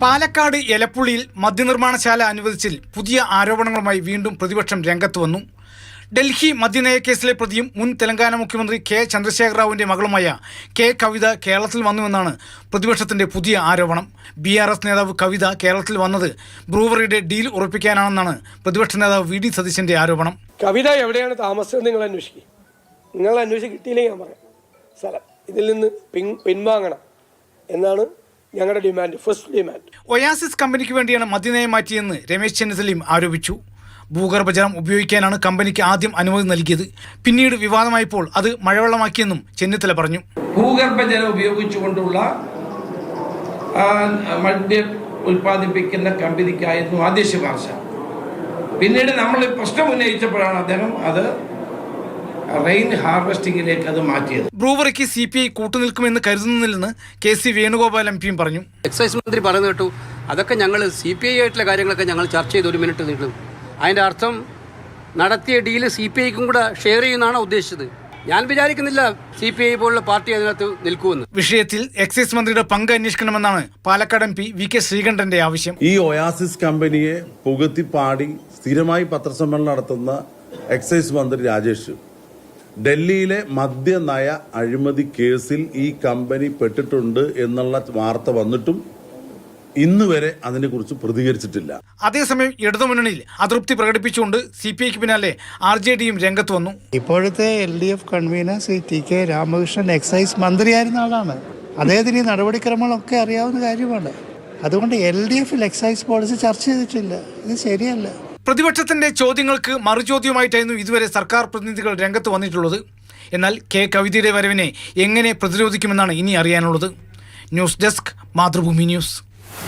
പാലക്കാട് എലപ്പുള്ളിയിൽ മദ്യനിർമ്മാണശാല അനുവദിച്ചിൽ പുതിയ ആരോപണങ്ങളുമായി വീണ്ടും പ്രതിപക്ഷം രംഗത്ത് വന്നു. ഡൽഹി മദ്യനയ കേസിലെ പ്രതിയും മുൻ തെലങ്കാന മുഖ്യമന്ത്രി കെ ചന്ദ്രശേഖർ റാവുവിന്റെ മകളുമായ കെ കവിത കേരളത്തിൽ വന്നുവെന്നാണ് പ്രതിപക്ഷത്തിന്റെ പുതിയ ആരോപണം. BRS നേതാവ് കവിത കേരളത്തിൽ വന്നത് ബ്രൂവറിയുടെ ഡീൽ ഉറപ്പിക്കാനാണെന്നാണ് പ്രതിപക്ഷ നേതാവ് VD സതീശന്റെ ആരോപണം. കവിത എവിടെയാണ് താമസിച്ചത് നിങ്ങൾ അന്വേഷിക്കും. നിങ്ങൾ അന്വേഷിച്ച് കിട്ടിയില്ലെങ്കിൽ ഞാൻ പറയാം സ്ഥലം ഇതിൽ നിന്ന് പിൻവാങ്ങണം എന്നാണ് ഞങ്ങളുടെ ഡിമാൻഡ്, ഫസ്റ്റ് ഡിമാൻഡ്. ഒയാസിസ് കമ്പനിക്ക് വേണ്ടിയാണ് മദ്യനയം മാറ്റിയെന്ന് രമേശ് ചെന്നിത്തലയും ആരോപിച്ചു. ഭൂഗർഭജലം ഉപയോഗിക്കാനാണ് കമ്പനിക്ക് ആദ്യം അനുമതി നൽകിയത്. പിന്നീട് വിവാദമായപ്പോൾ അത് മഴവെള്ളമാക്കിയെന്നും ചെന്നിത്തല പറഞ്ഞു. ഭൂഗർഭജലം ഉപയോഗിച്ചുകൊണ്ടുള്ള മദ്യം ഉൽപ്പാദിപ്പിക്കുന്ന കമ്പനിക്കായിരുന്നു ആദ്യ ശുപാർശ. പിന്നീട് നമ്മൾ പ്രശ്നം ഉന്നയിച്ചപ്പോഴാണ് അദ്ദേഹം അത് റെയിൻ ഹാർവെസ്റ്റിംഗിലേക്ക് അത് മാറ്റിയത്. ബ്രൂവറിക്ക് CPI കൂട്ടുനിൽക്കുമെന്ന് കരുതുന്നില്ലെന്ന് KC വേണുഗോപാൽ MP പറഞ്ഞു. എക്സൈസ് മന്ത്രി പറഞ്ഞു കേട്ടു, അതൊക്കെ ഞങ്ങൾ CPI ആയിട്ടുള്ള കാര്യങ്ങളൊക്കെ ഞങ്ങൾ ചർച്ച ചെയ്ത് 1 മിനിറ്റ് നീട്ടും. അതിൻ്റെ അർത്ഥം നടത്തിയ ഡീല് CPIക്കും കൂടെ ഷെയർ ചെയ്യുന്നതാണ് ഉദ്ദേശിച്ചത്. ഞാൻ വിചാരിക്കുന്നില്ല CPI പോലുള്ള പാർട്ടി അതിനകത്ത് നിൽക്കുമെന്ന്. വിഷയത്തിൽ എക്സൈസ് മന്ത്രിയുടെ പങ്ക് അന്വേഷിക്കണമെന്നാണ് പാലക്കാട് MP VK ശ്രീകണ്ഠന്റെ ആവശ്യം. ഈ ഒയാസിസ് കമ്പനിയെ പുകത്തിപ്പാടി സ്ഥിരമായി പത്രസമ്മേളനം നടത്തുന്ന എക്സൈസ് മന്ത്രി രാജേഷ് ഡൽഹിയിലെ മദ്യനയ അഴിമതി കേസിൽ ഈ കമ്പനി പെട്ടിട്ടുണ്ട് എന്നുള്ള വാർത്ത വന്നിട്ടും ഇന്ന് വരെ അതിനെക്കുറിച്ച് പ്രതികരിച്ചിട്ടില്ല. അതേസമയം ഇടതുമുന്നണിയിൽ അതൃപ്തി പ്രകടിപ്പിച്ചുകൊണ്ട് CPIക്ക് പിന്നാലെ RJDയും രംഗത്ത് വന്നു. ഇപ്പോഴത്തെ LDF convener Shri TK Ramakrishnan excise മന്ത്രിയായിരുന്ന ആളാണ്. അദ്ദേഹത്തിന് ഈ നടപടിക്രമങ്ങളൊക്കെ അറിയാവുന്ന കാര്യമാണ്. അതുകൊണ്ട് LDFൽ എക്സൈസ് പോളിസി ചർച്ച ചെയ്തിട്ടില്ല. ഇത് ശരിയല്ല. പ്രതിപക്ഷത്തിന്റെ ചോദ്യങ്ങൾക്ക് മറുചോദ്യമായിട്ടായിരുന്നു ഇതുവരെ സർക്കാർ പ്രതിനിധികൾ രംഗത്ത് വന്നിട്ടുള്ളത്. എന്നാൽ കെ കവിതയുടെ വരവിനെ എങ്ങനെ പ്രതിരോധിക്കുമെന്നാണ് ഇനി അറിയാനുള്ളത്. News desk, Mathrubhumi news.